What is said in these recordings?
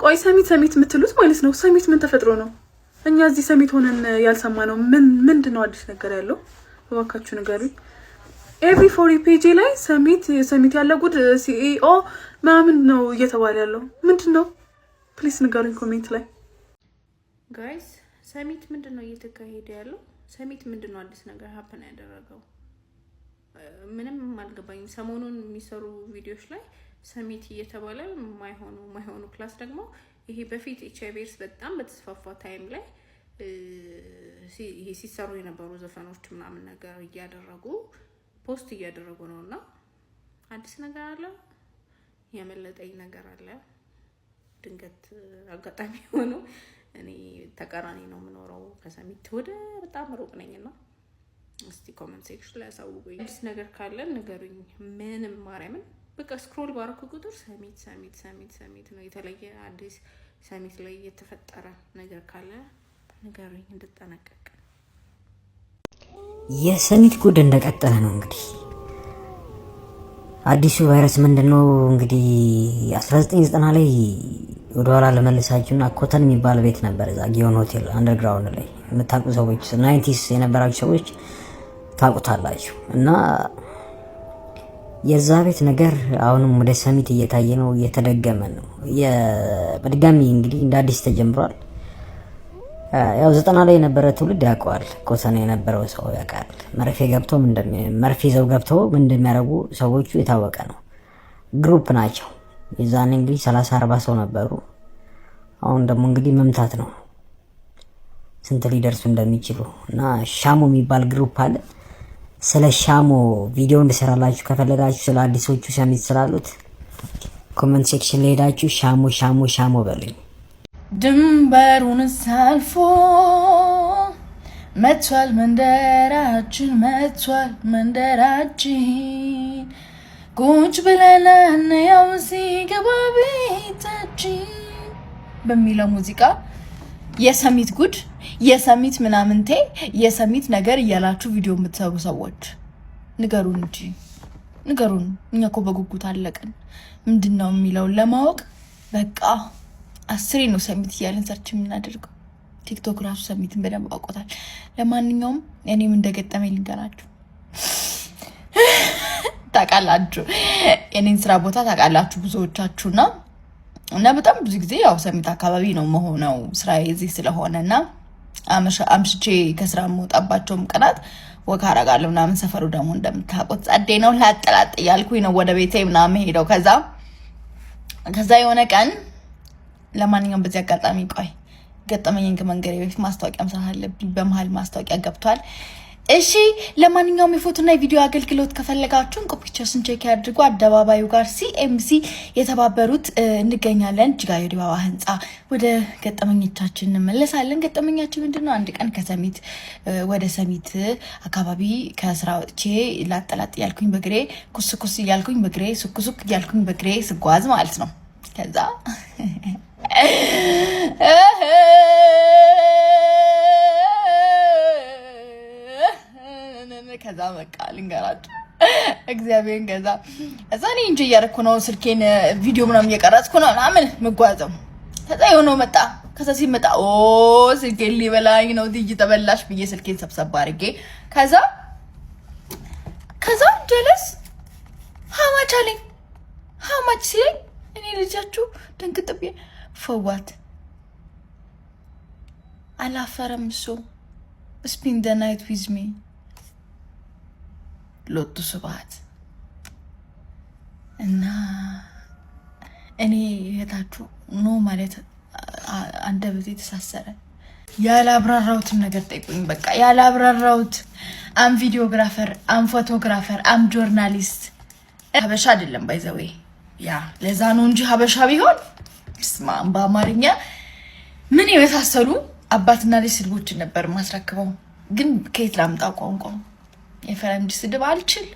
ቆይ ሰሚት የምትሉት ማለት ነው? ሰሚት ምን ተፈጥሮ ነው? እኛ እዚህ ሰሚት ሆነን ያልሰማነው ምንድነው አዲስ ነገር ያለው? እባካችሁ ንገሩኝ። ኤቭሪ ፎሪ ፔጅ ላይ ሰሚት ያለ ጉድ ሲኢኦ ማምን ነው እየተባለ ያለው ምንድነው? ፕሊስ ንገሩኝ ኮሜንት ላይ ጋይስ። ሰሚት ምንድነው እየተካሄደ ያለው? ሰሚት ምንድነው አዲስ ነገር ሀፕን ያደረገው? ምንም አልገባኝም። ሰሞኑን የሚሰሩ ቪዲዮዎች ላይ ሰሚት እየተባለ ማይሆኑ ክላስ ደግሞ ይሄ በፊት ኤችአይቪስ በጣም በተስፋፋ ታይም ላይ ይሄ ሲሰሩ የነበሩ ዘፈኖች ምናምን ነገር እያደረጉ ፖስት እያደረጉ ነውና አዲስ ነገር አለ፣ የመለጠኝ ነገር አለ። ድንገት አጋጣሚ ሆኖ እኔ ተቃራኒ ነው የምኖረው ከሰሚት ወደ በጣም ሩቅ ነኝና እስቲ ኮሜንት ሴክሽን ላይ አሳውቁኝ። አዲስ ነገር ካለ ንገሩኝ። ምንም ማርያምን በቃ ስክሮል ባረኩ ቁጥር ሰሚት ነው። የተለየ አዲስ ሰሚት ላይ የተፈጠረ ነገር ካለ ንገሩኝ እንድጠነቀቅ። የሰሚት ጉድ እንደቀጠለ ነው። እንግዲህ አዲሱ ቫይረስ ምንድነው? እንግዲህ 1990 ላይ ወደ ኋላ ለመልሳችሁና ኮተን የሚባል ቤት ነበር እዛ ጊዮን ሆቴል አንደርግራውንድ ላይ የምታውቁ ሰዎች 90s የነበራችሁ ሰዎች ታውቁታላችሁ። እና የዛ ቤት ነገር አሁንም ወደ ሰሚት እየታየ ነው፣ እየተደገመ ነው። በድጋሚ እንግዲህ እንደ አዲስ ተጀምሯል። ያው 90 ላይ የነበረ ትውልድ ያውቀዋል። ኮተን የነበረው ሰው ያውቃል። መርፌ ይዘው ገብተው ምን እንደሚያደርጉ ሰዎቹ የታወቀ ነው። ግሩፕ ናቸው። የዛኔ እንግዲህ 30-40 ሰው ነበሩ። አሁን ደግሞ እንግዲህ መምታት ነው ስንት ሊደርሱ እንደሚችሉ። እና ሻሞ የሚባል ግሩፕ አለ። ስለ ሻሞ ቪዲዮ እንድሰራላችሁ ከፈለጋችሁ ስለ አዲሶቹ ሰሚት ስላሉት ኮሜንት ሴክሽን ላይ ሄዳችሁ ሻሞ በሉኝ። ድንበሩን ሳልፎ መጥቷል መንደራችን ቁጭ ብለን ያው ሲገባ ቤታችን በሚለው ሙዚቃ የሰሚት ጉድ የሰሚት ምናምንቴ የሰሚት ነገር እያላችሁ ቪዲዮ የምትሰሩ ሰዎች ንገሩን እንጂ ንገሩን። እኛ እኮ በጉጉት አለቀን። ምንድነው የሚለውን ለማወቅ በቃ 10 ነው ሰሚት እያለን ሰርች የምናደርገው። ቲክቶክ ራሱ ሰሚትን በደንብ አውቆታል። ለማንኛውም እኔም እንደገጠመኝ ልንገራችሁ። ታውቃላችሁ የኔን ስራ ቦታ ታውቃላችሁ ብዙዎቻችሁና እና በጣም ብዙ ጊዜ ያው ሰሚት አካባቢ ነው መሆነው ስራ እዚህ ስለሆነና አምሽቼ ከስራ መውጣባቸው ቀናት ወካ አረጋለሁ ምናምን። ሰፈሩ ደግሞ እንደምታውቁት ጸዴ ነው። ላጥላጥ እያልኩኝ ነው ወደ ቤቴ ምናምን ሄደው ከዛ የሆነ ቀን ለማንኛውም በዚህ አጋጣሚ ቆይ ገጠመኝን ከመንገሬ በፊት ማስታወቂያም ሳለብኝ በመሃል ማስታወቂያ ገብቷል። እሺ ለማንኛውም የፎቶና የቪዲዮ አገልግሎት ከፈለጋችሁ ኮፒቸርስን ቼክ ያድርጉ። አደባባዩ ጋር ሲኤምሲ የተባበሩት እንገኛለን። ጅጋዮ ዲባባ ህንጻ። ወደ ገጠመኞቻችን እንመለሳለን። ገጠመኛችን ምንድነው? አንድ ቀን ከሰሚት ወደ ሰሚት አካባቢ ከስራ ወጥቼ ላጠላጥ ያልኩኝ በግሬ ኩስኩስ እያልኩኝ በግሬ ሱኩሱክ እያልኩኝ በግሬ ስጓዝ ማለት ነው። ከዛ በቃ ልንገራችሁ እግዚአብሔርን ከዛ እኔ እንጂ እያደረኩ ነው ስልኬን ቪዲዮ ምናምን እየቀረጽኩ ነው ምናምን መጓዘው። ከዛ የሆነው መጣ። ከዛ ሲመጣ ስልኬን ሊበላኝ ነው ትይጅ ተበላሽ ብዬ ስልኬን ሰብሰብ አድርጌ ከዛ ጀለስ ሀማች አለኝ። ሀማች ሲለኝ እኔ ልጃችሁ ደንግጥቤ ፈዋት አላፈረም እሱ spend the night with me ሎቱ ስባት እና እኔ እህታችሁ ኖ ማለት አንደበቴ ተሳሰረ። ያላብራራውትም ነገር ጠይቁኝ። በቃ ያላብራራውት አም ቪዲዮግራፈር አም ፎቶግራፈር አም ጆርናሊስት ሀበሻ አይደለም ባይዘዌ ያ ለዛ ነው እንጂ ሀበሻ ቢሆን ስማም በአማርኛ ምን የመሳሰሉ አባትና ልጅ ስድቦችን ነበር ማስረክበው። ግን ከየት ላምጣ ቋንቋ የፈረንጅ ስድብ አልችል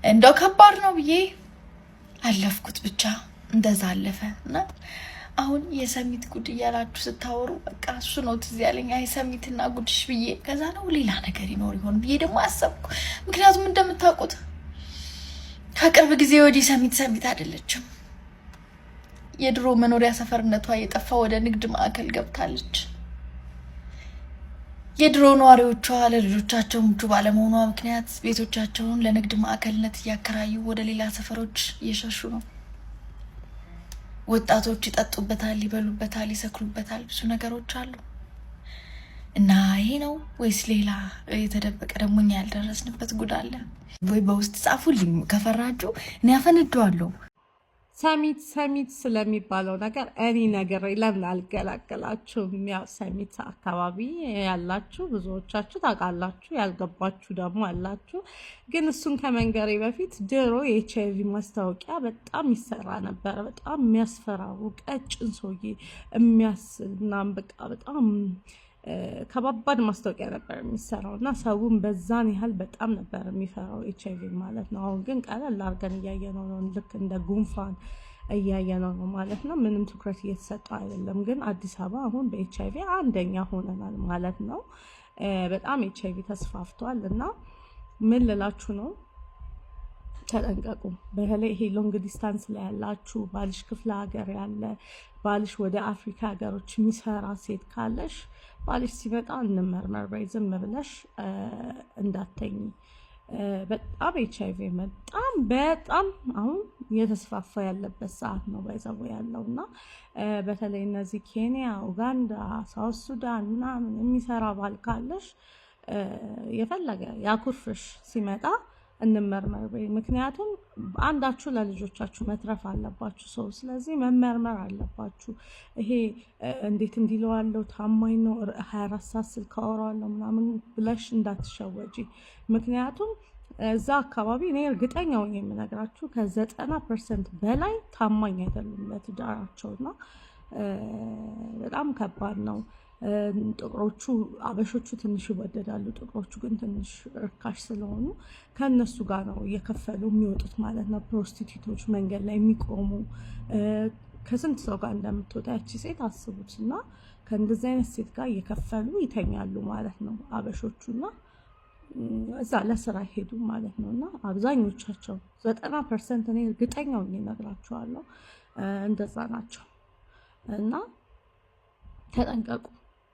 እንደው ከባድ ነው ብዬ አለፍኩት። ብቻ እንደዛ አለፈና አሁን የሰሚት ጉድ እያላችሁ ስታወሩ በቃ እሱ ነው ትዝ ያለኝ። አይ ሰሚትና ጉድሽ ብዬ ከዛ ነው ሌላ ነገር ይኖር ይሆን ብዬ ደግሞ አሰብኩ። ምክንያቱም እንደምታውቁት ከቅርብ ጊዜ ወዲህ ሰሚት አይደለችም። የድሮ መኖሪያ ሰፈርነቷ የጠፋ ወደ ንግድ ማዕከል ገብታለች። የድሮ ነዋሪዎቿ ለልጆቻቸው ምቹ ባለመሆኗ ምክንያት ቤቶቻቸውን ለንግድ ማዕከልነት እያከራዩ ወደ ሌላ ሰፈሮች እየሸሹ ነው። ወጣቶች ይጠጡበታል፣ ይበሉበታል፣ ይሰክሩበታል፣ ብዙ ነገሮች አሉ። እና ይሄ ነው ወይስ ሌላ የተደበቀ ደግሞ እኛ ያልደረስንበት ጉድ አለ ወይ? በውስጥ ጻፉልኝ ከፈራችሁ እኔ አፈነደዋለሁ። ሰሚት ስለሚባለው ነገር እኔ ነገር ለምን አልገላገላችሁም? ያው ሰሚት አካባቢ ያላችሁ ብዙዎቻችሁ ታውቃላችሁ፣ ያልገባችሁ ደግሞ አላችሁ። ግን እሱን ከመንገሬ በፊት ድሮ የኤችአይቪ ማስታወቂያ በጣም ይሰራ ነበረ። በጣም የሚያስፈራሩ ቀጭን ሰውዬ የሚያስናም በቃ በጣም ከባባድ ማስታወቂያ ነበር የሚሰራው እና ሰውን በዛን ያህል በጣም ነበር የሚፈራው ኤችአይቪ ማለት ነው። አሁን ግን ቀለል አድርገን እያየነው ነው፣ ልክ እንደ ጉንፋን እያየነው ነው ማለት ነው። ምንም ትኩረት እየተሰጠው አይደለም። ግን አዲስ አበባ አሁን በኤችአይቪ አንደኛ ሆነናል ማለት ነው። በጣም ኤችአይቪ ተስፋፍቷል እና ምን ልላችሁ ነው፣ ተጠንቀቁ። በተለይ ይሄ ሎንግ ዲስታንስ ላይ ያላችሁ፣ ባልሽ ክፍለ ሀገር ያለ፣ ባልሽ ወደ አፍሪካ ሀገሮች የሚሰራ ሴት ካለሽ ባልሽ ሲመጣ እንመርመር በይ፣ ዝም ብለሽ እንዳተኝ። በጣም ኤችአይቪ በጣም አሁን እየተስፋፋ ያለበት ሰዓት ነው ባይዘው ያለው እና በተለይ እነዚህ ኬንያ፣ ኡጋንዳ፣ ሳውት ሱዳን ምናምን የሚሰራ ባል ካለሽ የፈለገ ያኩርፍሽ ሲመጣ እንመርመር በይ። ምክንያቱም አንዳችሁ ለልጆቻችሁ መትረፍ አለባችሁ ሰው፣ ስለዚህ መመርመር አለባችሁ። ይሄ እንዴት እንዲለዋለው ታማኝ ነው 24 ሰዓት ስልክ አወራዋለሁ ምናምን ብለሽ እንዳትሸወጂ። ምክንያቱም እዛ አካባቢ እኔ እርግጠኛ ሆኜ የምነግራችሁ ከ90% በላይ ታማኝ አይደሉም ለትዳራቸውና በጣም ከባድ ነው። ጥቁሮቹ አበሾቹ ትንሽ ይወደዳሉ፣ ጥቁሮቹ ግን ትንሽ ርካሽ ስለሆኑ ከነሱ ጋር ነው እየከፈሉ የሚወጡት ማለት ነው። ፕሮስቲቱቶች መንገድ ላይ የሚቆሙ ከስንት ሰው ጋር እንደምትወጣ ያቺ ሴት አስቡት። እና ከእንደዚህ አይነት ሴት ጋር እየከፈሉ ይተኛሉ ማለት ነው አበሾቹና እዛ ለስራ ሄዱ ማለት ነው። እና አብዛኞቻቸው 90% እኔ እርግጠኛው እነግራቸዋለሁ እንደዛ ናቸው። እና ተጠንቀቁ፣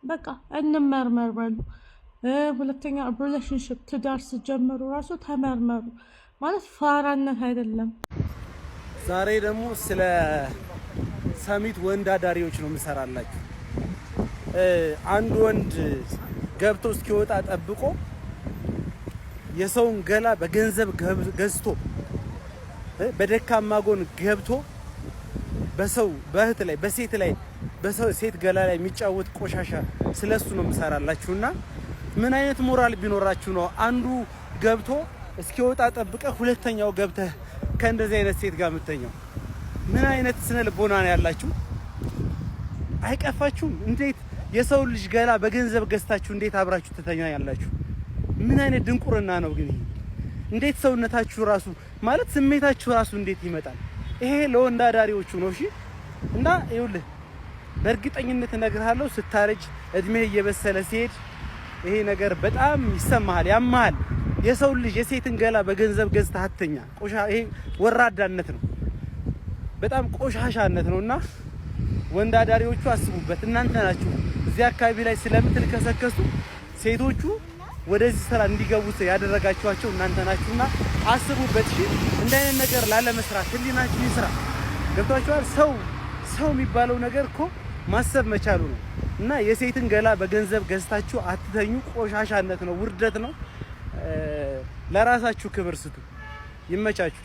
በቃ እንመርመር በሉ። ሁለተኛ ሪሌሽንሽፕ ትዳር ስትጀምሩ ራሱ ተመርመሩ ማለት ፋራነት አይደለም። ዛሬ ደግሞ ስለ ሰሚት ወንድ አዳሪዎች ነው የምሰራላችሁ። አንድ ወንድ ገብቶ እስኪወጣ ጠብቆ የሰውን ገላ በገንዘብ ገዝቶ በደካማ ጎን ገብቶ በሰው በእህት ላይ በሴት ላይ በሰው ሴት ገላ ላይ የሚጫወት ቆሻሻ ስለሱ ነው የምሰራላችሁና ምን አይነት ሞራል ቢኖራችሁ ነው አንዱ ገብቶ እስኪወጣ ጠብቀ ሁለተኛው ገብተህ ከእንደዚህ አይነት ሴት ጋር የምትተኛው? ምን አይነት ስነ ልቦና ነው ያላችሁ? አይቀፋችሁም? እንዴት የሰው ልጅ ገላ በገንዘብ ገዝታችሁ እንዴት አብራችሁ ትተኛላችሁ? ምን አይነት ድንቁርና ነው ግን ይሄ? እንዴት ሰውነታችሁ ራሱ ማለት ስሜታችሁ ራሱ እንዴት ይመጣል? ይሄ ለወንድ አዳሪዎቹ ነው። እሺ እና ይኸውልህ በእርግጠኝነት እነግርሃለሁ ስታረጅ እድሜ እየበሰለ ሲሄድ ይሄ ነገር በጣም ይሰማሃል፣ ያማሃል። የሰው ልጅ የሴትን ገላ በገንዘብ ገዝተህ አትተኛ። ይሄ ወራዳነት ነው፣ በጣም ቆሻሻነት ነውና ወንድ አዳሪዎቹ አስቡበት። እናንተ ናችሁ እዚህ አካባቢ ላይ ስለምትልከሰከሱ ሴቶቹ ወደዚህ ስራ እንዲገቡ ያደረጋችኋቸው እናንተ ናችሁና አስቡበት። እሺ እንደ አይነት ነገር ላለመስራት ህሊናችሁ ይስራ። ገብቷችኋል? ሰው የሚባለው ነገር እኮ ማሰብ መቻሉ ነው። እና የሴትን ገላ በገንዘብ ገዝታችሁ አትተኙ። ቆሻሻነት ነው፣ ውርደት ነው። ለራሳችሁ ክብር ስጡ። ይመቻችሁ።